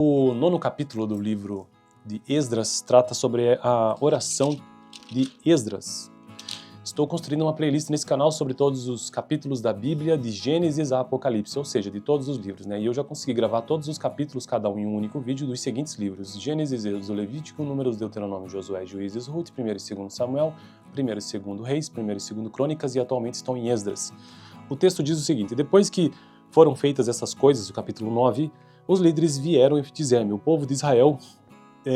O nono capítulo do livro de Esdras trata sobre a oração de Esdras. Estou construindo uma playlist nesse canal sobre todos os capítulos da Bíblia, de Gênesis a Apocalipse, ou seja, de todos os livros, né? E eu já consegui gravar todos os capítulos, cada um em um único vídeo, dos seguintes livros: Gênesis, Êxodo, Levítico, Números, Deuteronômio, Josué, Juízes, Ruth, 1º e 2º Samuel, 1º e 2º Reis, 1º e 2º Crônicas, e atualmente estão em Esdras. O texto diz o seguinte: depois que foram feitas essas coisas, o capítulo 9, os líderes vieram e fizeram. O povo de Israel,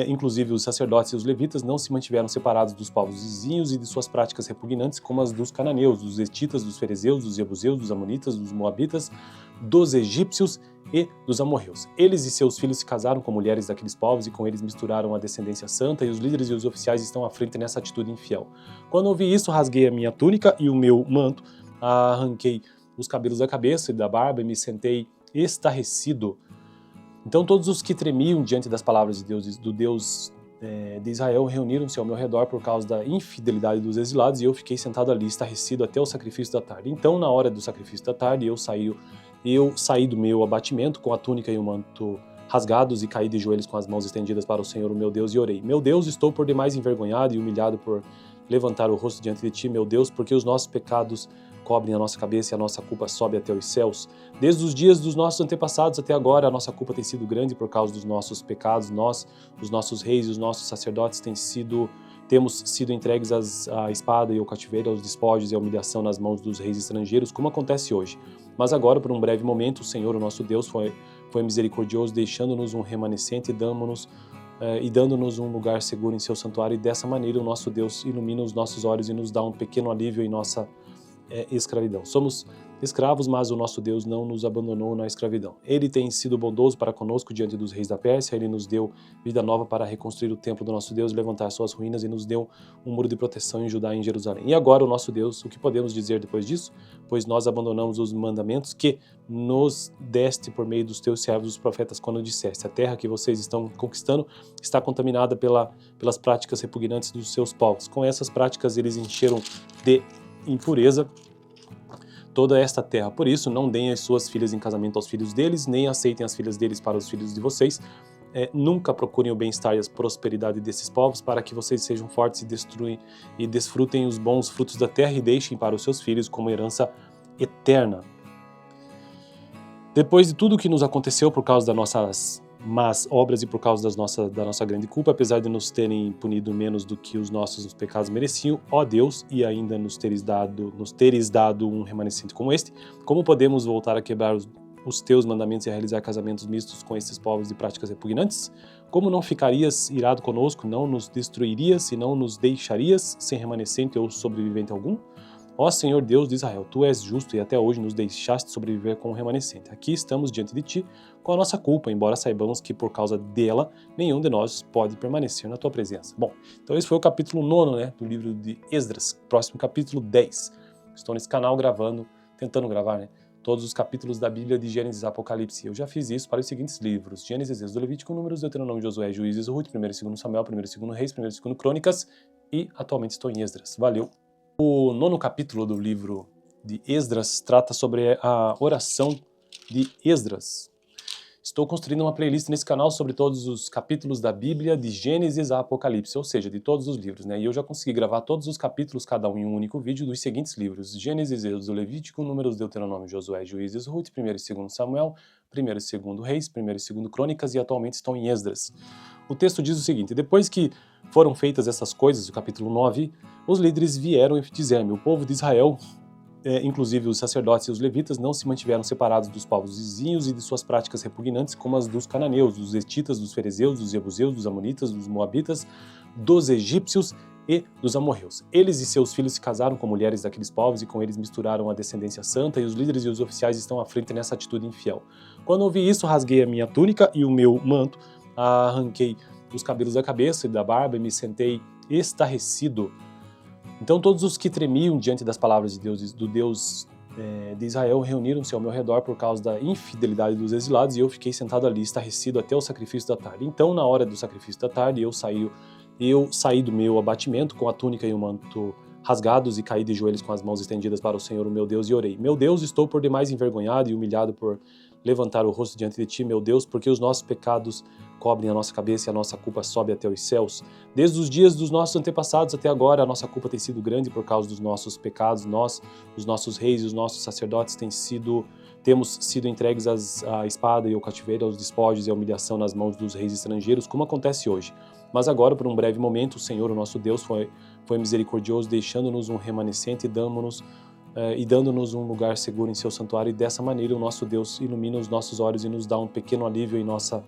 inclusive os sacerdotes e os levitas, não se mantiveram separados dos povos vizinhos e de suas práticas repugnantes, como as dos cananeus, dos hetitas, dos ferezeus, dos jebuseus, dos amonitas, dos moabitas, dos egípcios e dos amorreus. Eles e seus filhos se casaram com mulheres daqueles povos e com eles misturaram a descendência santa, e os líderes e os oficiais estão à frente nessa atitude infiel. Quando ouvi isso, rasguei a minha túnica e o meu manto, arranquei os cabelos da cabeça e da barba e me sentei estarrecido. Então todos os que tremiam diante das palavras de Deus, do Deus de Israel, reuniram-se ao meu redor por causa da infidelidade dos exilados, e eu fiquei sentado ali, estarrecido, até o sacrifício da tarde. Então, na hora do sacrifício da tarde, eu saí do meu abatimento com a túnica e o manto rasgados e caí de joelhos com as mãos estendidas para o Senhor, o meu Deus, e orei: meu Deus, estou por demais envergonhado e humilhado por levantar o rosto diante de ti, meu Deus, porque os nossos pecados cobrem a nossa cabeça e a nossa culpa sobe até os céus. Desde os dias dos nossos antepassados até agora, a nossa culpa tem sido grande por causa dos nossos pecados. Nós, os nossos reis e os nossos sacerdotes, temos sido entregues à espada e ao cativeiro, aos despojos e à humilhação nas mãos dos reis estrangeiros, como acontece hoje. Mas agora, por um breve momento, o Senhor, o nosso Deus, foi misericordioso, deixando-nos um remanescente e dando-nos um lugar seguro em seu santuário, e dessa maneira o nosso Deus ilumina os nossos olhos e nos dá um pequeno alívio em nossa escravidão. Somos escravos, mas o nosso Deus não nos abandonou na escravidão. Ele tem sido bondoso para conosco diante dos reis da Pérsia. Ele nos deu vida nova para reconstruir o templo do nosso Deus, levantar suas ruínas, e nos deu um muro de proteção em Judá e em Jerusalém. E agora, o nosso Deus, o que podemos dizer depois disso? Pois nós abandonamos os mandamentos que nos deste por meio dos teus servos, os profetas, quando disseste: a terra que vocês estão conquistando está contaminada pelas práticas repugnantes dos seus povos. Com essas práticas eles encheram de impureza toda esta terra. Por isso, não deem as suas filhas em casamento aos filhos deles, nem aceitem as filhas deles para os filhos de vocês. Nunca procurem o bem-estar e a prosperidade desses povos, para que vocês sejam fortes e desfrutem os bons frutos da terra, e deixem para os seus filhos como herança eterna. Depois de tudo o que nos aconteceu por causa das nossas más obras e por causa da nossa grande culpa, apesar de nos terem punido menos do que os nossos pecados mereciam, ó Deus, e ainda nos teres dado um remanescente como este, como podemos voltar a quebrar os teus mandamentos e a realizar casamentos mistos com estes povos de práticas repugnantes? Como não ficarias irado conosco, não nos destruirias e não nos deixarias sem remanescente ou sobrevivente algum? Ó Senhor Deus de Israel, Tu és justo e até hoje nos deixaste sobreviver com um remanescente. Aqui estamos diante de Ti com a nossa culpa, embora saibamos que por causa dela nenhum de nós pode permanecer na Tua presença. Bom, então esse foi o capítulo 9, né, do livro de Esdras. Próximo capítulo 10. Estou nesse canal tentando gravar, né, todos os capítulos da Bíblia de Gênesis a Apocalipse. Eu já fiz isso para os seguintes livros: Gênesis, Êxodo, Levítico, Números, Deuteronômio, Josué, Juízes, Ruth, 1º e 2º Samuel, 1º e 2º Reis, 1º e 2º Crônicas, e atualmente estou em Esdras. Valeu! O nono capítulo do livro de Esdras trata sobre a oração de Esdras. Estou construindo uma playlist nesse canal sobre todos os capítulos da Bíblia, de Gênesis a Apocalipse, ou seja, de todos os livros, né? E eu já consegui gravar todos os capítulos, cada um em um único vídeo, dos seguintes livros: Gênesis, Êxodo, Levítico, Números, Deuteronômio, Josué, Juízes, Ruth, 1º e 2º Samuel, 1º e 2º Reis, 1º e 2º Crônicas, e atualmente estão em Esdras. O texto diz o seguinte: depois que foram feitas essas coisas, o capítulo 9, os líderes vieram e fizeram. O povo de Israel, inclusive os sacerdotes e os levitas, não se mantiveram separados dos povos vizinhos e de suas práticas repugnantes, como as dos cananeus, dos hetitas, dos ferezeus, dos jebuseus, dos amonitas, dos moabitas, dos egípcios e dos amorreus. Eles e seus filhos se casaram com mulheres daqueles povos e com eles misturaram a descendência santa, e os líderes e os oficiais estão à frente nessa atitude infiel. Quando ouvi isso, rasguei a minha túnica e o meu manto, arranquei os cabelos da cabeça e da barba e me sentei estarrecido. Então todos os que tremiam diante das palavras de Deus, do Deus de Israel, reuniram-se ao meu redor por causa da infidelidade dos exilados, e eu fiquei sentado ali, estarrecido, até o sacrifício da tarde. Então, na hora do sacrifício da tarde, eu saí do meu abatimento com a túnica e o manto rasgados, e caí de joelhos com as mãos estendidas para o Senhor, o meu Deus, e orei: meu Deus, estou por demais envergonhado e humilhado por levantar o rosto diante de ti, meu Deus, porque os nossos pecados cobrem a nossa cabeça e a nossa culpa sobe até os céus. Desde os dias dos nossos antepassados até agora, a nossa culpa tem sido grande por causa dos nossos pecados. Nós, os nossos reis e os nossos sacerdotes, temos sido entregues à espada e ao cativeiro, aos despojos e à humilhação nas mãos dos reis estrangeiros, como acontece hoje. Mas agora, por um breve momento, o Senhor, o nosso Deus, foi misericordioso, deixando-nos um remanescente e dando-nos um lugar seguro em seu santuário, e dessa maneira o nosso Deus ilumina os nossos olhos e nos dá um pequeno alívio em nossa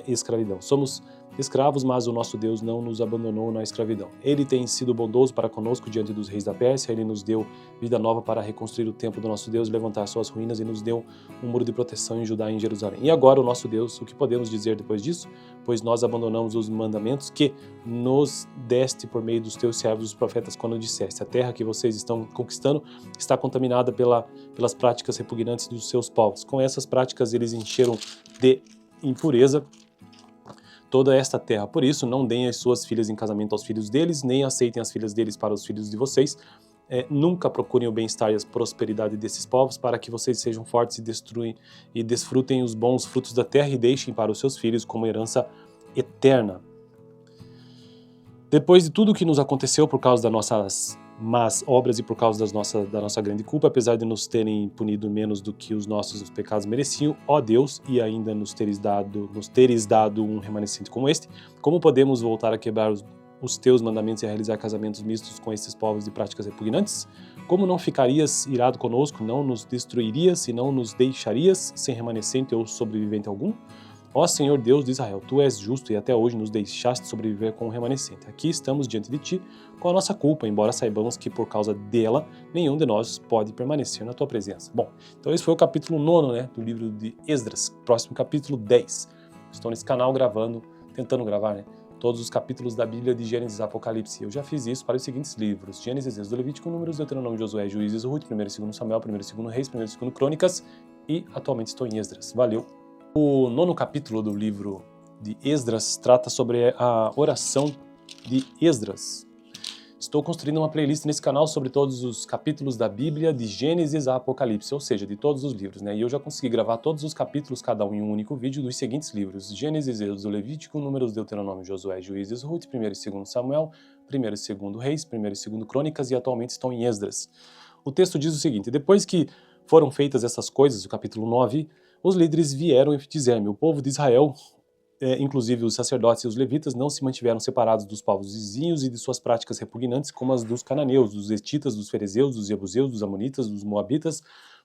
escravidão. Somos escravos, mas o nosso Deus não nos abandonou na escravidão. Ele tem sido bondoso para conosco diante dos reis da Pérsia. Ele nos deu vida nova para reconstruir o templo do nosso Deus, levantar suas ruínas, e nos deu um muro de proteção em Judá e em Jerusalém. E agora, o nosso Deus, o que podemos dizer depois disso? Pois nós abandonamos os mandamentos que nos deste por meio dos teus servos, os profetas, quando disseste: a terra que vocês estão conquistando está contaminada pelas práticas repugnantes dos seus povos. Com essas práticas eles encheram de impureza toda esta terra. Por isso, não deem as suas filhas em casamento aos filhos deles, nem aceitem as filhas deles para os filhos de vocês. Nunca procurem o bem-estar e a prosperidade desses povos, para que vocês sejam fortes e desfrutem os bons frutos da terra, e deixem para os seus filhos como herança eterna. Depois de tudo o que nos aconteceu por causa das nossas más obras e por causa da nossa grande culpa, apesar de nos terem punido menos do que os nossos pecados mereciam, ó Deus, e ainda nos teres dado um remanescente como este, como podemos voltar a quebrar os teus mandamentos e a realizar casamentos mistos com esses povos de práticas repugnantes? Como não ficarias irado conosco, não nos destruirias e não nos deixarias sem remanescente ou sobrevivente algum? Ó Senhor Deus de Israel, Tu és justo e até hoje nos deixaste sobreviver com o remanescente. Aqui estamos diante de Ti com a nossa culpa, embora saibamos que por causa dela nenhum de nós pode permanecer na Tua presença. Bom, então esse foi o capítulo 9, do livro de Esdras. Próximo capítulo 10. Estou nesse canal tentando gravar, todos os capítulos da Bíblia de Gênesis e Apocalipse. Eu já fiz isso para os seguintes livros: Gênesis, Êxodo, Levítico, Números, Deuteronômio, Josué, Juízes, Ruth, 1 e 2 Samuel, 1 e 2 Reis, 1 e 2 Crônicas, e atualmente estou em Esdras. Valeu! O 9º capítulo do livro de Esdras trata sobre a oração de Esdras. Estou construindo uma playlist nesse canal sobre todos os capítulos da Bíblia, de Gênesis a Apocalipse, ou seja, de todos os livros, E eu já consegui gravar todos os capítulos, cada um em um único vídeo, dos seguintes livros: Gênesis, Êxodo, Levítico, Números, Deuteronômio, Josué, Juízes, Ruth, 1 e 2 Samuel, 1 e 2 Reis, 1 e 2 Crônicas, e atualmente estou em Esdras. O texto diz o seguinte: depois que foram feitas essas coisas, o capítulo 9, os líderes vieram e dizer-me: o povo de Israel, inclusive os sacerdotes e os levitas, não se mantiveram separados dos povos vizinhos e de suas práticas repugnantes, como as dos cananeus, dos hetitas, dos ferezeus, dos jebuseus, dos amonitas, dos moabitas,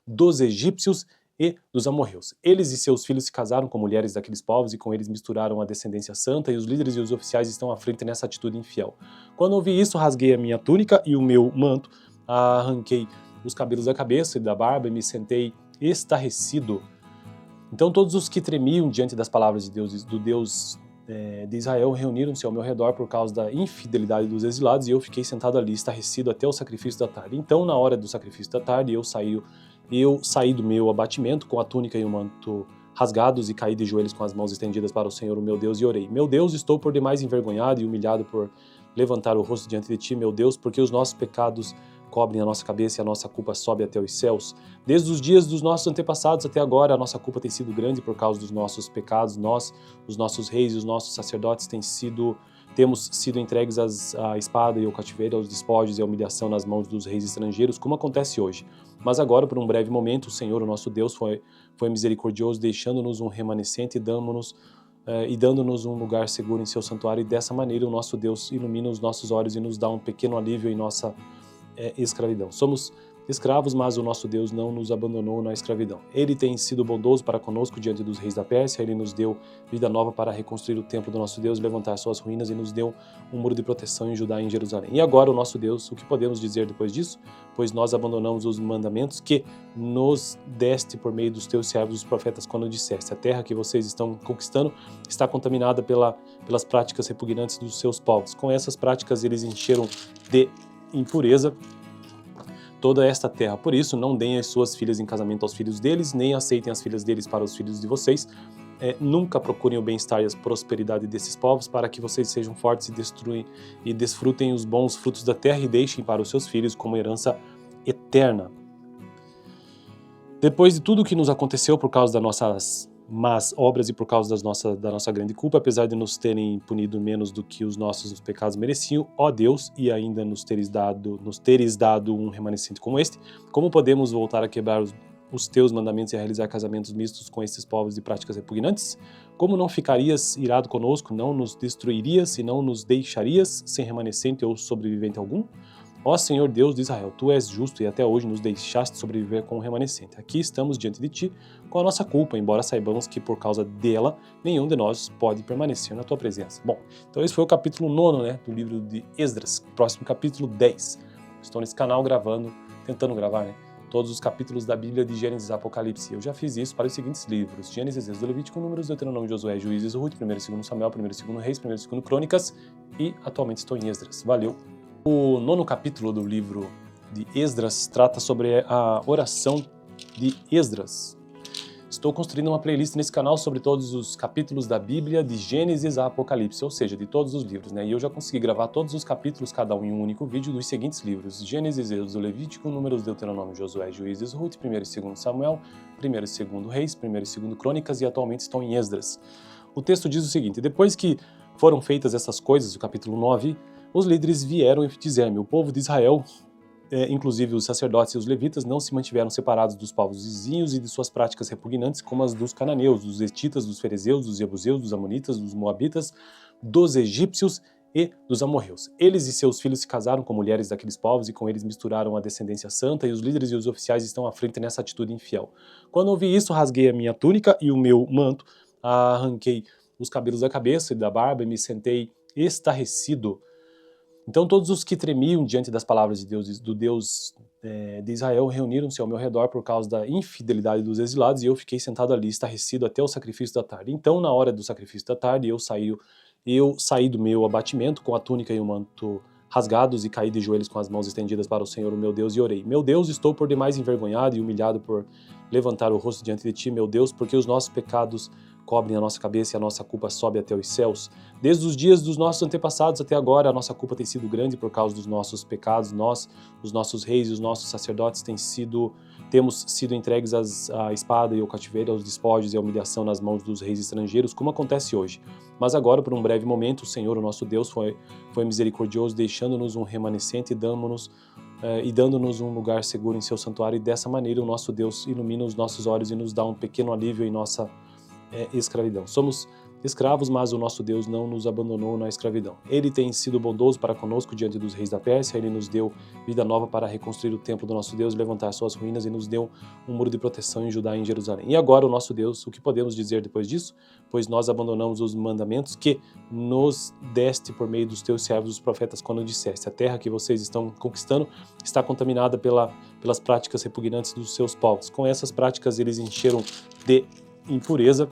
dos egípcios e dos amorreus. Eles e seus filhos se casaram com mulheres daqueles povos e com eles misturaram a descendência santa, e os líderes e os oficiais estão à frente nessa atitude infiel. Quando ouvi isso, rasguei a minha túnica e o meu manto, arranquei os cabelos da cabeça e da barba e me sentei estarrecido. Então todos os que tremiam diante das palavras de Deus, do Deus de Israel, reuniram-se ao meu redor por causa da infidelidade dos exilados, e eu fiquei sentado ali, estarrecido, até o sacrifício da tarde. Então, na hora do sacrifício da tarde, eu saí do meu abatimento com a túnica e o manto rasgados, e caí de joelhos com as mãos estendidas para o Senhor, o meu Deus, e orei: meu Deus, estou por demais envergonhado e humilhado por levantar o rosto diante de Ti, meu Deus, porque os nossos pecados cobrem a nossa cabeça e a nossa culpa sobe até os céus. Desde os dias dos nossos antepassados até agora, a nossa culpa tem sido grande por causa dos nossos pecados. Nós, os nossos reis e os nossos sacerdotes, temos sido entregues à espada e ao cativeiro, aos despojos e à humilhação nas mãos dos reis estrangeiros, como acontece hoje. Mas agora, por um breve momento, o Senhor, o nosso Deus, foi misericordioso, deixando-nos um remanescente e dando-nos um lugar seguro em seu santuário, e dessa maneira o nosso Deus ilumina os nossos olhos e nos dá um pequeno alívio em nossa escravidão. Somos escravos, mas o nosso Deus não nos abandonou na escravidão. Ele tem sido bondoso para conosco diante dos reis da Pérsia. Ele nos deu vida nova para reconstruir o templo do nosso Deus, levantar suas ruínas, e nos deu um muro de proteção em Judá e em Jerusalém. E agora, o nosso Deus, o que podemos dizer depois disso? Pois nós abandonamos os mandamentos que nos deste por meio dos teus servos, os profetas, quando disseste: a terra que vocês estão conquistando está contaminada pelas práticas repugnantes dos seus povos. Com essas práticas eles encheram de impureza toda esta terra. Por isso, não deem as suas filhas em casamento aos filhos deles, nem aceitem as filhas deles para os filhos de vocês. Nunca procurem o bem-estar e a prosperidade desses povos, para que vocês sejam fortes e desfrutem os bons frutos da terra, e deixem para os seus filhos como herança eterna. Depois de tudo o que nos aconteceu por causa das nossas más obras e por causa da nossa grande culpa, apesar de nos terem punido menos do que os nossos pecados mereciam, ó Deus, e ainda nos teres dado um remanescente como este, como podemos voltar a quebrar os teus mandamentos e a realizar casamentos mistos com estes povos de práticas repugnantes? Como não ficarias irado conosco, não nos destruirias e não nos deixarias sem remanescente ou sobrevivente algum? Ó Senhor Deus de Israel, Tu és justo e até hoje nos deixaste sobreviver com o remanescente. Aqui estamos diante de Ti com a nossa culpa, embora saibamos que por causa dela nenhum de nós pode permanecer na Tua presença. Bom, então esse foi o capítulo 9, do livro de Esdras, próximo capítulo 10. Estou nesse canal tentando gravar, todos os capítulos da Bíblia de Gênesis e Apocalipse. Eu já fiz isso para os seguintes livros: Gênesis, Êxodo, Levítico, Números, Deuteronômio, Josué, Juízes, Ruth, 1 e 2 Samuel, 1 e 2 Reis, 1 e 2 Crônicas e atualmente estou em Esdras. Valeu! O 9º capítulo do livro de Esdras trata sobre a oração de Esdras. Estou construindo uma playlist nesse canal sobre todos os capítulos da Bíblia, de Gênesis a Apocalipse, ou seja, de todos os livros, E eu já consegui gravar todos os capítulos, cada um em um único vídeo, dos seguintes livros: Gênesis, Êxodo, Levítico, Números, Deuteronômio, Josué, Juízes, Ruth, 1 e 2 Samuel, 1 e 2 Reis, 1 e 2 Crônicas e atualmente estou em Esdras. O texto diz o seguinte: depois que foram feitas essas coisas, o capítulo 9, os líderes vieram e disseram-me: o povo de Israel, inclusive os sacerdotes e os levitas, não se mantiveram separados dos povos vizinhos e de suas práticas repugnantes, como as dos cananeus, dos hetitas, dos ferezeus, dos jebuseus, dos amonitas, dos moabitas, dos egípcios e dos amorreus. Eles e seus filhos se casaram com mulheres daqueles povos e com eles misturaram a descendência santa, e os líderes e os oficiais estão à frente nessa atitude infiel. Quando ouvi isso, rasguei a minha túnica e o meu manto, arranquei os cabelos da cabeça e da barba e me sentei estarrecido. Então todos os que tremiam diante das palavras de Deus, do Deus de Israel, reuniram-se ao meu redor por causa da infidelidade dos exilados, e eu fiquei sentado ali, estarrecido, até o sacrifício da tarde. Então, na hora do sacrifício da tarde, eu saí do meu abatimento com a túnica e o manto rasgados e caí de joelhos com as mãos estendidas para o Senhor, o meu Deus, e orei: meu Deus, estou por demais envergonhado e humilhado por levantar o rosto diante de Ti, meu Deus, porque os nossos pecados cobrem a nossa cabeça e a nossa culpa sobe até os céus. Desde os dias dos nossos antepassados até agora, a nossa culpa tem sido grande por causa dos nossos pecados. Nós, os nossos reis e os nossos sacerdotes, temos sido entregues à espada e ao cativeiro, aos despojos e à humilhação nas mãos dos reis estrangeiros, como acontece hoje. Mas agora, por um breve momento, o Senhor, o nosso Deus, foi misericordioso, deixando-nos um remanescente e dando-nos um lugar seguro em seu santuário, e dessa maneira o nosso Deus ilumina os nossos olhos e nos dá um pequeno alívio em nossa escravidão. Somos escravos, mas o nosso Deus não nos abandonou na escravidão. Ele tem sido bondoso para conosco diante dos reis da Pérsia. Ele nos deu vida nova para reconstruir o templo do nosso Deus, levantar suas ruínas, e nos deu um muro de proteção em Judá e em Jerusalém. E agora, o nosso Deus, o que podemos dizer depois disso? Pois nós abandonamos os mandamentos que nos deste por meio dos teus servos, os profetas, quando disseste: a terra que vocês estão conquistando está contaminada pelas práticas repugnantes dos seus povos. Com essas práticas eles encheram de impureza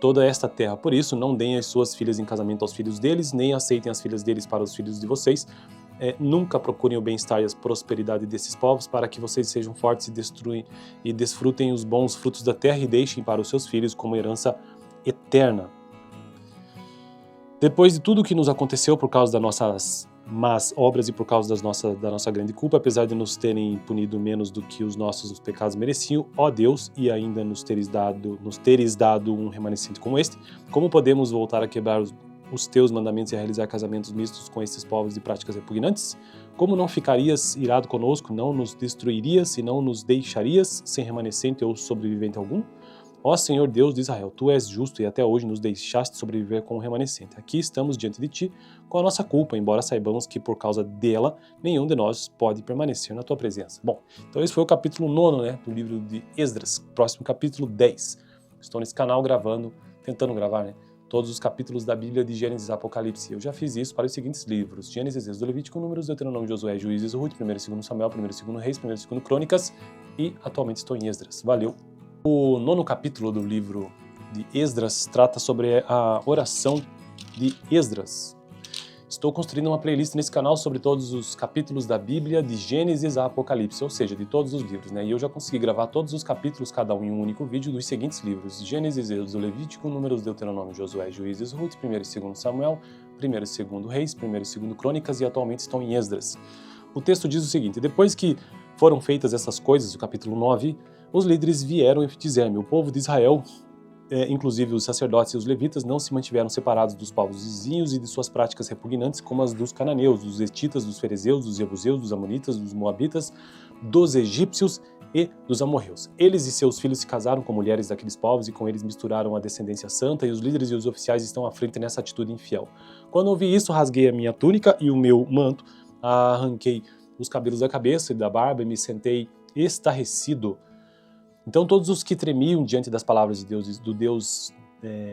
toda esta terra. Por isso, não deem as suas filhas em casamento aos filhos deles, nem aceitem as filhas deles para os filhos de vocês. Nunca procurem o bem-estar e a prosperidade desses povos, para que vocês sejam fortes e desfrutem os bons frutos da terra, e deixem para os seus filhos como herança eterna. Depois de tudo o que nos aconteceu por causa das nossas más obras e por causa da nossa grande culpa, apesar de nos terem punido menos do que os nossos pecados mereciam, ó Deus, e ainda nos teres dado um remanescente como este, como podemos voltar a quebrar os teus mandamentos e a realizar casamentos mistos com esses povos de práticas repugnantes? Como não ficarias irado conosco, não nos destruirias e não nos deixarias sem remanescente ou sobrevivente algum? Ó Senhor Deus de Israel, Tu és justo e até hoje nos deixaste sobreviver com o remanescente. Aqui estamos diante de Ti com a nossa culpa, embora saibamos que por causa dela nenhum de nós pode permanecer na Tua presença. Bom, então esse foi o capítulo 9, do livro de Esdras, próximo capítulo 10. Estou nesse canal tentando gravar, todos os capítulos da Bíblia de Gênesis e Apocalipse. Eu já fiz isso para os seguintes livros: Gênesis, Êxodo, Levítico, Números, Deuteronômio, Josué, Juízes, Ruth, 1 e 2 Samuel, 1 e 2 Reis, 1 e 2 Crônicas e atualmente estou em Esdras. Valeu! O 9º capítulo do livro de Esdras trata sobre a oração de Esdras. Estou construindo uma playlist nesse canal sobre todos os capítulos da Bíblia, de Gênesis a Apocalipse, ou seja, de todos os livros, E eu já consegui gravar todos os capítulos, cada um em um único vídeo, dos seguintes livros: Gênesis, Êxodo, Levítico, Números, Deuteronômio, Josué, Juízes, Ruth, 1 e 2 Samuel, 1 e 2 Reis, 1 e 2 Crônicas e atualmente estou em Esdras. O texto diz o seguinte: depois que foram feitas essas coisas, o capítulo 9, os líderes vieram e dizer-me, o povo de Israel, inclusive os sacerdotes e os levitas, não se mantiveram separados dos povos vizinhos e de suas práticas repugnantes, como as dos cananeus, dos hetitas, dos ferezeus, dos jebuseus, dos amonitas, dos moabitas, dos egípcios e dos amorreus. Eles e seus filhos se casaram com mulheres daqueles povos e com eles misturaram a descendência santa, e os líderes e os oficiais estão à frente nessa atitude infiel. Quando ouvi isso, rasguei a minha túnica e o meu manto, arranquei os cabelos da cabeça e da barba e me sentei estarrecido. Então todos os que tremiam diante das palavras de Deus, do Deus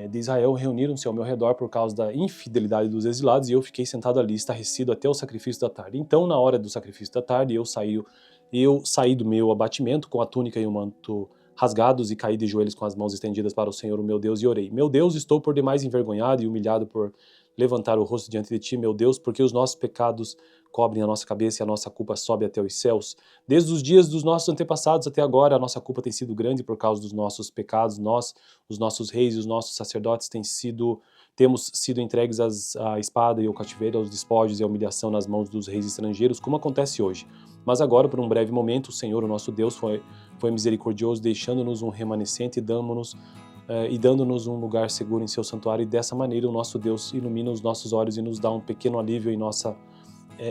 de Israel, reuniram-se ao meu redor por causa da infidelidade dos exilados, e eu fiquei sentado ali, estarrecido até o sacrifício da tarde. Então, na hora do sacrifício da tarde, eu saí do meu abatimento com a túnica e o manto rasgados e caí de joelhos com as mãos estendidas para o Senhor, o meu Deus, e orei. Meu Deus, estou por demais envergonhado e humilhado por levantar o rosto diante de ti, meu Deus, porque os nossos pecados cobrem a nossa cabeça e a nossa culpa sobe até os céus. Desde os dias dos nossos antepassados até agora, a nossa culpa tem sido grande por causa dos nossos pecados. Nós, os nossos reis e os nossos sacerdotes, temos sido entregues à espada e ao cativeiro, aos despojos e à humilhação nas mãos dos reis estrangeiros, como acontece hoje. Mas agora, por um breve momento, o Senhor, o nosso Deus, foi misericordioso, deixando-nos um remanescente e dando-nos um lugar seguro em seu santuário, e dessa maneira o nosso Deus ilumina os nossos olhos e nos dá um pequeno alívio em nossa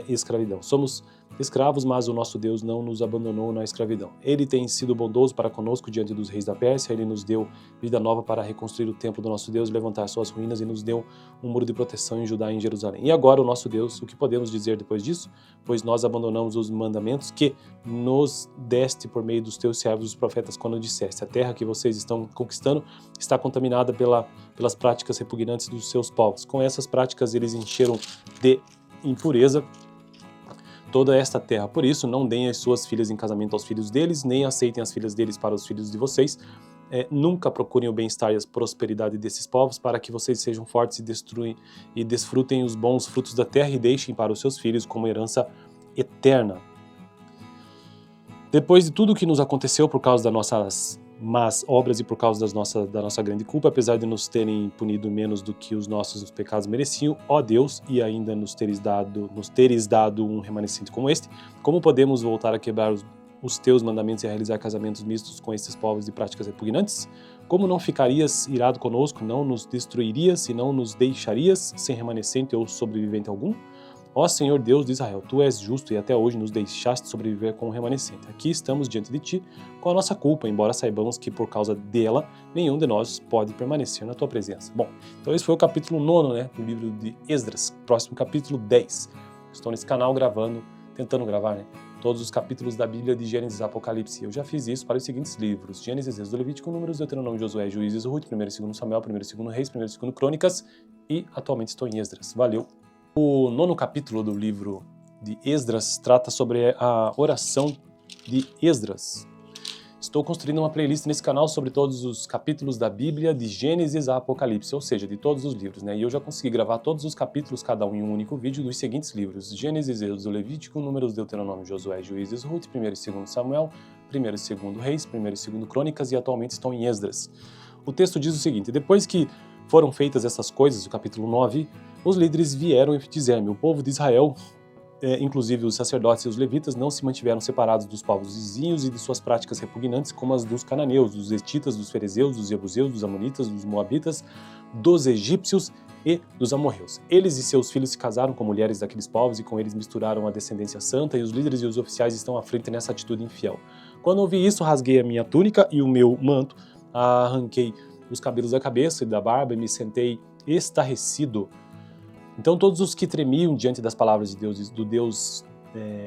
escravidão. Somos escravos, mas o nosso Deus não nos abandonou na escravidão. Ele tem sido bondoso para conosco diante dos reis da Pérsia. Ele nos deu vida nova para reconstruir o templo do nosso Deus, levantar suas ruínas, e nos deu um muro de proteção em Judá e em Jerusalém. E agora, o nosso Deus, o que podemos dizer depois disso? Pois nós abandonamos os mandamentos que nos deste por meio dos teus servos, os profetas, quando disseste: a terra que vocês estão conquistando está contaminada pelas práticas repugnantes dos seus povos. Com essas práticas, eles encheram de impureza toda esta terra. Por isso, não deem as suas filhas em casamento aos filhos deles, nem aceitem as filhas deles para os filhos de vocês. Nunca procurem o bem-estar e a prosperidade desses povos, para que vocês sejam fortes e desfrutem os bons frutos da terra, e deixem para os seus filhos como herança eterna. Depois de tudo o que nos aconteceu por causa das nossas más obras e por causa da nossa grande culpa, apesar de nos terem punido menos do que os nossos pecados mereciam, ó Deus, e ainda nos teres dado um remanescente como este, como podemos voltar a quebrar os teus mandamentos e a realizar casamentos mistos com estes povos de práticas repugnantes? Como não ficarias irado conosco, não nos destruirias e não nos deixarias sem remanescente ou sobrevivente algum? Ó Senhor Deus de Israel, Tu és justo e até hoje nos deixaste sobreviver com o remanescente. Aqui estamos diante de Ti com a nossa culpa, embora saibamos que por causa dela nenhum de nós pode permanecer na Tua presença. Bom, então esse foi o capítulo 9, do livro de Esdras. Próximo capítulo 10. Estou nesse canal tentando gravar, todos os capítulos da Bíblia de Gênesis e Apocalipse. Eu já fiz isso para os seguintes livros: Gênesis, Êxodo, Levítico, Números, Deuteronômio, Josué, Juízes, Ruth, 1 e 2 Samuel, 1 e 2 Reis, 1 e 2 Crônicas, e atualmente estou em Esdras. Valeu! O 9º capítulo do livro de Esdras trata sobre a oração de Esdras. Estou construindo uma playlist nesse canal sobre todos os capítulos da Bíblia, de Gênesis a Apocalipse, ou seja, de todos os livros, E eu já consegui gravar todos os capítulos, cada um em um único vídeo, dos seguintes livros: Gênesis, Êxodo, Levítico, Números, Deuteronômio, Josué, Juízes, Ruth, 1 e 2 Samuel, 1 e 2 Reis, 1 e 2 Crônicas, e atualmente estou em Esdras. O texto diz o seguinte: depois que foram feitas essas coisas, o capítulo 9, os líderes vieram e dizer-me, o povo de Israel, inclusive os sacerdotes e os levitas, não se mantiveram separados dos povos vizinhos e de suas práticas repugnantes, como as dos cananeus, dos hetitas, dos ferezeus, dos jebuseus, dos amonitas, dos moabitas, dos egípcios e dos amorreus. Eles e seus filhos se casaram com mulheres daqueles povos e com eles misturaram a descendência santa, e os líderes e os oficiais estão à frente nessa atitude infiel. Quando ouvi isso, rasguei a minha túnica e o meu manto, arranquei os cabelos da cabeça e da barba e me sentei estarrecido. Então todos os que tremiam diante das palavras de Deus, do Deus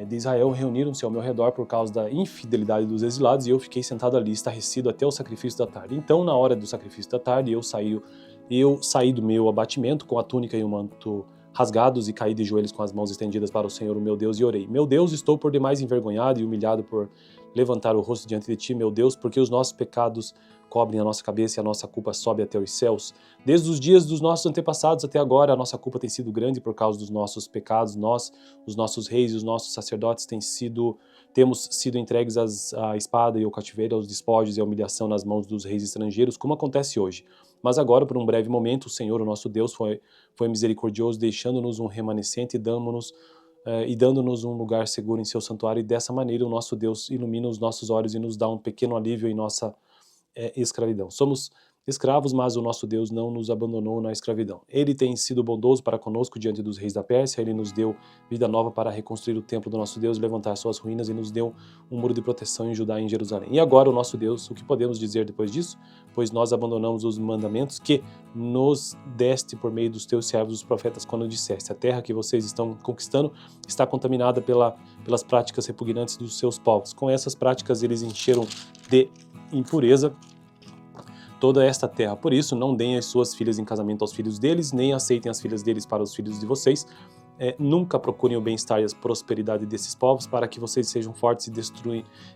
de Israel, reuniram-se ao meu redor por causa da infidelidade dos exilados, e eu fiquei sentado ali, estarrecido até o sacrifício da tarde. Então, na hora do sacrifício da tarde, eu saí do meu abatimento com a túnica e o manto rasgados e caí de joelhos com as mãos estendidas para o Senhor, o meu Deus, e orei. Meu Deus, estou por demais envergonhado e humilhado por levantar o rosto diante de Ti, meu Deus, porque os nossos pecados cobrem a nossa cabeça e a nossa culpa sobe até os céus. Desde os dias dos nossos antepassados até agora, a nossa culpa tem sido grande por causa dos nossos pecados. Nós, os nossos reis e os nossos sacerdotes, temos sido entregues à espada e ao cativeiro, aos despojos e à humilhação nas mãos dos reis estrangeiros, como acontece hoje. Mas agora, por um breve momento, o Senhor, o nosso Deus, foi misericordioso, deixando-nos um remanescente e dando-nos e dando-nos um lugar seguro em seu santuário, e dessa maneira o nosso Deus ilumina os nossos olhos e nos dá um pequeno alívio em nossa escravidão. Somos escravos, mas o nosso Deus não nos abandonou na escravidão. Ele tem sido bondoso para conosco diante dos reis da Pérsia, ele nos deu vida nova para reconstruir o templo do nosso Deus, levantar suas ruínas, e nos deu um muro de proteção em Judá e em Jerusalém. E agora, o nosso Deus, o que podemos dizer depois disso? Pois nós abandonamos os mandamentos que nos deste por meio dos teus servos, os profetas, quando disseste: a terra que vocês estão conquistando está contaminada pelas práticas repugnantes dos seus povos. Com essas práticas eles encheram de impureza toda esta terra. Por isso, não deem as suas filhas em casamento aos filhos deles, nem aceitem as filhas deles para os filhos de vocês. Nunca procurem o bem-estar e a prosperidade desses povos, para que vocês sejam fortes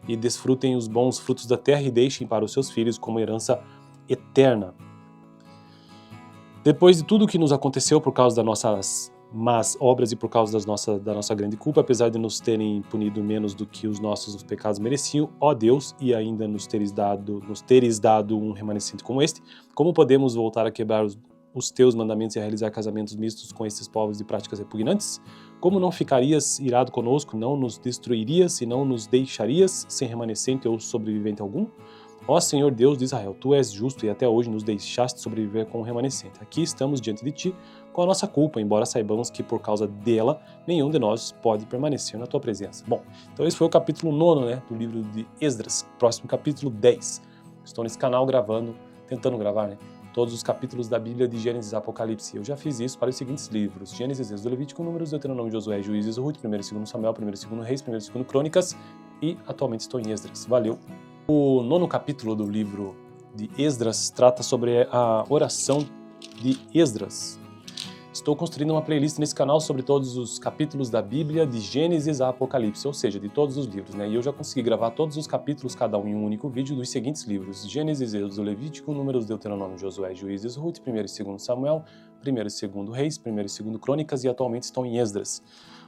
e desfrutem os bons frutos da terra, e deixem para os seus filhos como herança eterna. Depois de tudo o que nos aconteceu por causa das nossas más obras e por causa da nossa grande culpa, apesar de nos terem punido menos do que os nossos pecados mereciam, ó Deus, e ainda nos teres dado um remanescente como este, como podemos voltar a quebrar os teus mandamentos e a realizar casamentos mistos com esses povos de práticas repugnantes? Como não ficarias irado conosco, não nos destruirias e não nos deixarias sem remanescente ou sobrevivente algum? Ó Senhor Deus de Israel, Tu és justo e até hoje nos deixaste sobreviver com o remanescente. Aqui estamos diante de Ti com a nossa culpa, embora saibamos que por causa dela nenhum de nós pode permanecer na Tua presença. Bom, então esse foi o capítulo 9, do livro de Esdras. Próximo capítulo 10. Estou nesse canal tentando gravar, todos os capítulos da Bíblia de Gênesis e Apocalipse. Eu já fiz isso para os seguintes livros: Gênesis, Êxodo, Levítico, Números, Deuteronômio, Josué, Juízes, Ruth, 1 e 2 Samuel, 1 e 2 Reis, 1 e 2 Crônicas, e atualmente estou em Esdras. Valeu! O 9º capítulo do livro de Esdras trata sobre a oração de Esdras. Estou construindo uma playlist nesse canal sobre todos os capítulos da Bíblia, de Gênesis a Apocalipse, ou seja, de todos os livros, E eu já consegui gravar todos os capítulos, cada um em um único vídeo, dos seguintes livros: Gênesis, Êxodo, Levítico, Números, Deuteronômio, Josué, Juízes, Ruth, 1 e 2 Samuel, 1 e 2 Reis, 1 e 2 Crônicas, e atualmente estou em Esdras.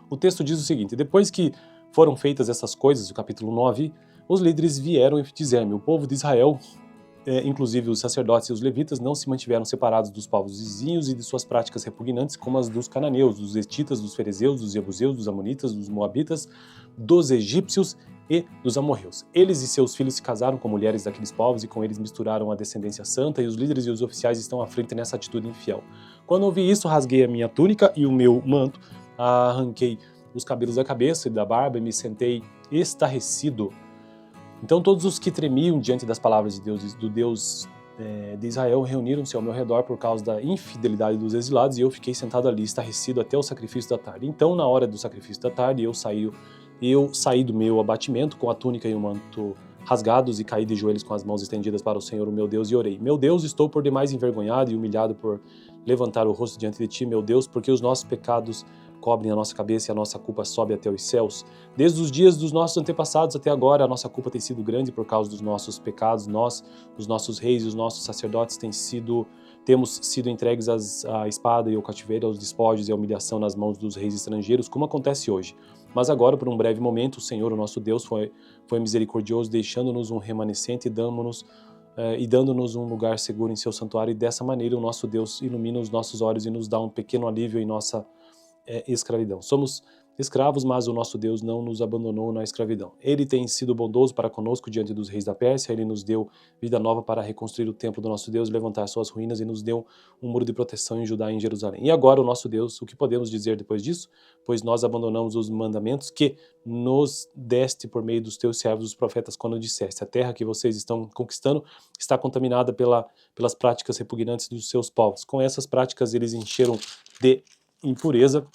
O texto diz o seguinte: depois que foram feitas essas coisas, o capítulo 9, os líderes vieram e disseram: o povo de Israel, inclusive os sacerdotes e os levitas, não se mantiveram separados dos povos vizinhos e de suas práticas repugnantes, como as dos cananeus, dos hetitas, dos ferezeus, dos jebuseus, dos amonitas, dos moabitas, dos egípcios e dos amorreus. Eles e seus filhos se casaram com mulheres daqueles povos e com eles misturaram a descendência santa, e os líderes e os oficiais estão à frente nessa atitude infiel. Quando ouvi isso, rasguei a minha túnica e o meu manto, arranquei os cabelos da cabeça e da barba e me sentei estarrecido. Então todos os que tremiam diante das palavras de Deus, do Deus de Israel, reuniram-se ao meu redor por causa da infidelidade dos exilados, e eu fiquei sentado ali, estarrecido, até o sacrifício da tarde. Então, na hora do sacrifício da tarde, eu saí do meu abatimento com a túnica e o manto rasgados, e caí de joelhos com as mãos estendidas para o Senhor, o meu Deus, e orei: meu Deus, estou por demais envergonhado e humilhado por levantar o rosto diante de Ti, meu Deus, porque os nossos pecados cobrem a nossa cabeça e a nossa culpa sobe até os céus. Desde os dias dos nossos antepassados até agora, a nossa culpa tem sido grande por causa dos nossos pecados. Nós, os nossos reis e os nossos sacerdotes, temos sido entregues à espada e ao cativeiro, aos despojos e à humilhação nas mãos dos reis estrangeiros, como acontece hoje. Mas agora, por um breve momento, o Senhor, o nosso Deus, foi misericordioso, deixando-nos um remanescente e dando-nos um lugar seguro em seu santuário, e dessa maneira o nosso Deus ilumina os nossos olhos e nos dá um pequeno alívio em nossa escravidão. Somos escravos, mas o nosso Deus não nos abandonou na escravidão. Ele tem sido bondoso para conosco diante dos reis da Pérsia, ele nos deu vida nova para reconstruir o templo do nosso Deus, levantar suas ruínas, e nos deu um muro de proteção em Judá e em Jerusalém. E agora, o nosso Deus, o que podemos dizer depois disso? Pois nós abandonamos os mandamentos que nos deste por meio dos teus servos, os profetas, quando disseste: a terra que vocês estão conquistando está contaminada pelas práticas repugnantes dos seus povos. Com essas práticas eles encheram de impureza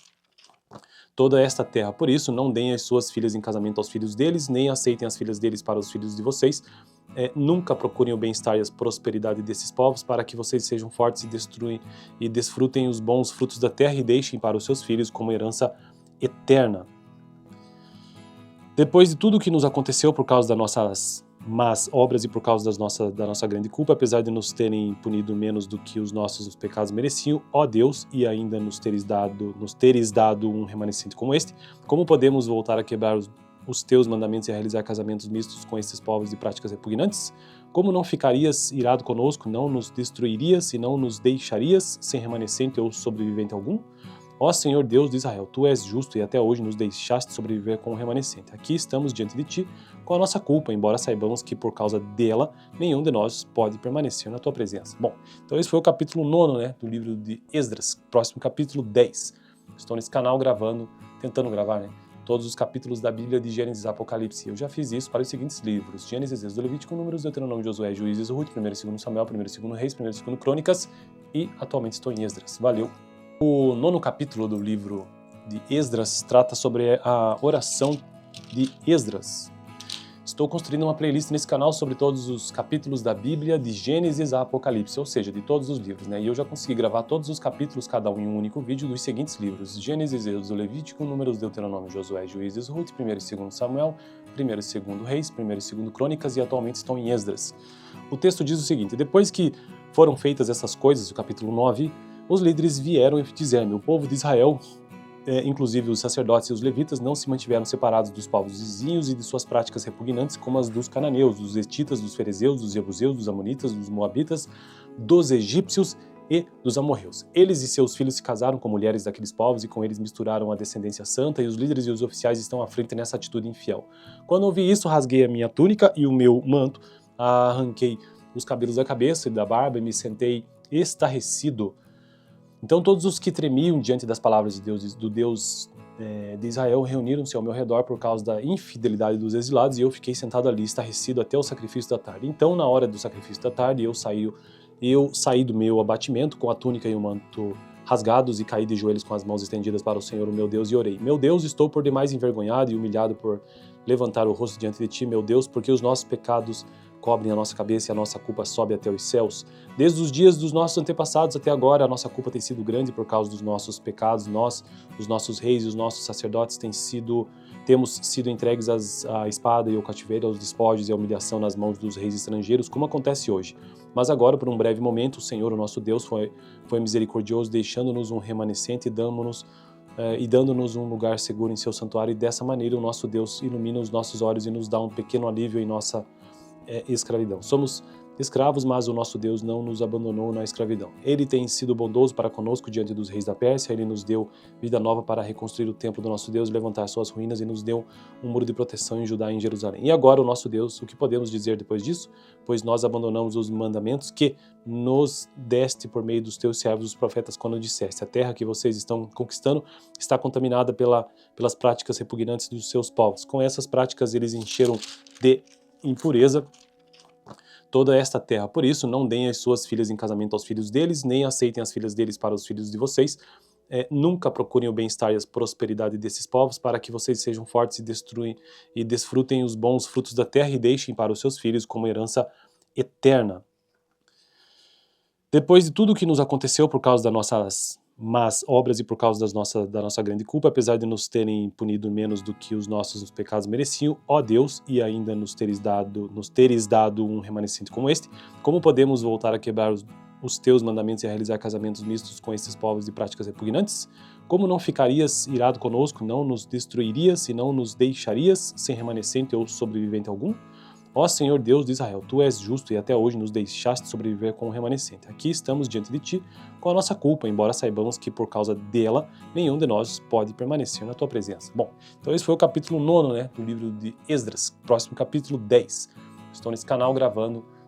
toda esta terra. Por isso, não deem as suas filhas em casamento aos filhos deles, nem aceitem as filhas deles para os filhos de vocês. Nunca procurem o bem-estar e a prosperidade desses povos, para que vocês sejam fortes e desfrutem os bons frutos da terra, e deixem para os seus filhos como herança eterna. Depois de tudo o que nos aconteceu por causa das nossas más obras e por causa da nossa grande culpa, apesar de nos terem punido menos do que os nossos pecados mereciam, ó Deus, e ainda nos teres dado um remanescente como este, como podemos voltar a quebrar os teus mandamentos e a realizar casamentos mistos com esses povos de práticas repugnantes? Como não ficarias irado conosco, não nos destruirias e não nos deixarias sem remanescente ou sobrevivente algum? Ó Senhor Deus de Israel, Tu és justo e até hoje nos deixaste sobreviver com o remanescente. Aqui estamos diante de Ti com a nossa culpa, embora saibamos que por causa dela nenhum de nós pode permanecer na Tua presença. Bom, então esse foi o capítulo 9, do livro de Esdras. Próximo capítulo 10. Estou nesse canal tentando gravar, todos os capítulos da Bíblia de Gênesis e Apocalipse. Eu já fiz isso para os seguintes livros: Gênesis, Êxodo, Levítico, Números, Deuteronômio, Josué, Juízes, Ruth, 1 e 2 Samuel, 1 e 2 Reis, 1 e 2 Crônicas, e atualmente estou em Esdras. Valeu! O 9º capítulo do livro de Esdras trata sobre a oração de Esdras. Estou construindo uma playlist nesse canal sobre todos os capítulos da Bíblia, de Gênesis a Apocalipse, ou seja, de todos os livros, E eu já consegui gravar todos os capítulos, cada um em um único vídeo, dos seguintes livros: Gênesis, Êxodo, Levítico, Números, Deuteronômio, Josué, Juízes, Ruth, 1 e 2 Samuel, 1 e 2 Reis, 1 e 2 Crônicas, e atualmente estão em Esdras. O texto diz o seguinte: depois que foram feitas essas coisas, o capítulo 9, os líderes vieram e fizeram. O povo de Israel, inclusive os sacerdotes e os levitas, não se mantiveram separados dos povos vizinhos e de suas práticas repugnantes, como as dos cananeus, dos hetitas, dos ferezeus, dos jebuseus, dos amonitas, dos moabitas, dos egípcios e dos amorreus. Eles e seus filhos se casaram com mulheres daqueles povos e com eles misturaram a descendência santa, e os líderes e os oficiais estão à frente nessa atitude infiel. Quando ouvi isso, rasguei a minha túnica e o meu manto, arranquei os cabelos da cabeça e da barba e me sentei estarrecido. Então todos os que tremiam diante das palavras de Deus, do Deus de Israel, reuniram-se ao meu redor por causa da infidelidade dos exilados, e eu fiquei sentado ali, estarrecido, até o sacrifício da tarde. Então, na hora do sacrifício da tarde, eu saí do meu abatimento com a túnica e o manto rasgados e caí de joelhos com as mãos estendidas para o Senhor, o meu Deus, e orei: meu Deus, estou por demais envergonhado e humilhado por levantar o rosto diante de Ti, meu Deus, porque os nossos pecados cobrem a nossa cabeça e a nossa culpa sobe até os céus. Desde os dias dos nossos antepassados até agora, a nossa culpa tem sido grande por causa dos nossos pecados. Nós, os nossos reis e os nossos sacerdotes, temos sido entregues à espada e ao cativeiro, aos despojos e à humilhação nas mãos dos reis estrangeiros, como acontece hoje. Mas agora, por um breve momento, o Senhor, o nosso Deus, foi misericordioso, deixando-nos um remanescente e dando-nos um lugar seguro em seu santuário, e dessa maneira o nosso Deus ilumina os nossos olhos e nos dá um pequeno alívio em nossa escravidão. Somos escravos, mas o nosso Deus não nos abandonou na escravidão. Ele tem sido bondoso para conosco diante dos reis da Pérsia. Ele nos deu vida nova para reconstruir o templo do nosso Deus, levantar suas ruínas, e nos deu um muro de proteção em Judá e em Jerusalém. E agora, o nosso Deus, o que podemos dizer depois disso? Pois nós abandonamos os mandamentos que nos deste por meio dos teus servos, os profetas, quando disseste: a terra que vocês estão conquistando está contaminada pelas práticas repugnantes dos seus povos. Com essas práticas, eles encheram de impureza toda esta terra. Por isso, não deem as suas filhas em casamento aos filhos deles, nem aceitem as filhas deles para os filhos de vocês. Nunca procurem o bem-estar e a prosperidade desses povos, para que vocês sejam fortes e desfrutem os bons frutos da terra, e deixem para os seus filhos como herança eterna. Depois de tudo o que nos aconteceu por causa das nossas más obras e por causa da nossa grande culpa, apesar de nos terem punido menos do que os nossos pecados mereciam, ó Deus, e ainda nos teres dado um remanescente como este, como podemos voltar a quebrar os teus mandamentos e a realizar casamentos mistos com esses povos de práticas repugnantes? Como não ficarias irado conosco, não nos destruirias e não nos deixarias sem remanescente ou sobrevivente algum? Ó Senhor Deus de Israel, Tu és justo e até hoje nos deixaste sobreviver com o remanescente. Aqui estamos diante de Ti com a nossa culpa, embora saibamos que por causa dela nenhum de nós pode permanecer na Tua presença. Bom, então esse foi o capítulo 9, do livro de Esdras. Próximo capítulo 10. Estou nesse canal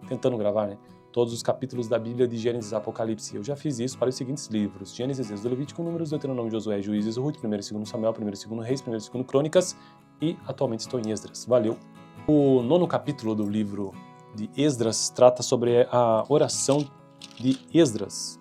tentando gravar, todos os capítulos da Bíblia de Gênesis e Apocalipse. Eu já fiz isso para os seguintes livros: Gênesis, Êxodo, Levítico, Números, Deuteronômio, Josué, Juízes, Ruth, 1 e 2 Samuel, 1 e 2 Reis, 1 e 2 Crônicas, e atualmente estou em Esdras. Valeu! O 9º capítulo do livro de Esdras trata sobre a oração de Esdras.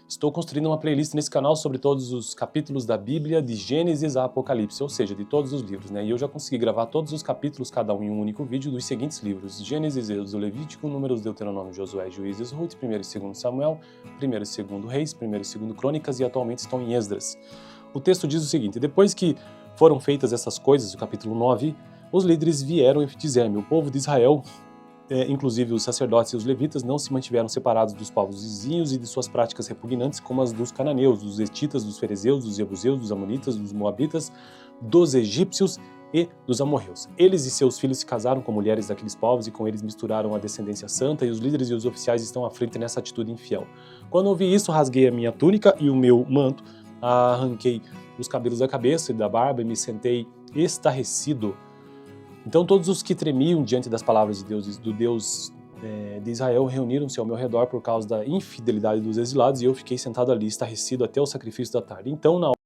Estou construindo uma playlist nesse canal sobre todos os capítulos da Bíblia, de Gênesis a Apocalipse, ou seja, de todos os livros, E eu já consegui gravar todos os capítulos, cada um em um único vídeo, dos seguintes livros: Gênesis, Êxodo, Levítico, Números, Deuteronômio, Josué, Juízes, Ruth, 1 e 2 Samuel, 1 e 2 Reis, 1 e 2 Crônicas, e atualmente estão em Esdras. O texto diz o seguinte: depois que foram feitas essas coisas, o capítulo 9, os líderes vieram e fizeram. O povo de Israel, inclusive os sacerdotes e os levitas, não se mantiveram separados dos povos vizinhos e de suas práticas repugnantes, como as dos cananeus, dos hetitas, dos ferezeus, dos jebuseus, dos amonitas, dos moabitas, dos egípcios e dos amorreus. Eles e seus filhos se casaram com mulheres daqueles povos e com eles misturaram a descendência santa, e os líderes e os oficiais estão à frente nessa atitude infiel. Quando ouvi isso, rasguei a minha túnica e o meu manto, arranquei os cabelos da cabeça e da barba e me sentei estarrecido. Então todos os que tremiam diante das palavras de Deus, do Deus de Israel, reuniram-se ao meu redor por causa da infidelidade dos exilados, e eu fiquei sentado ali, estarrecido até o sacrifício da tarde. Então, na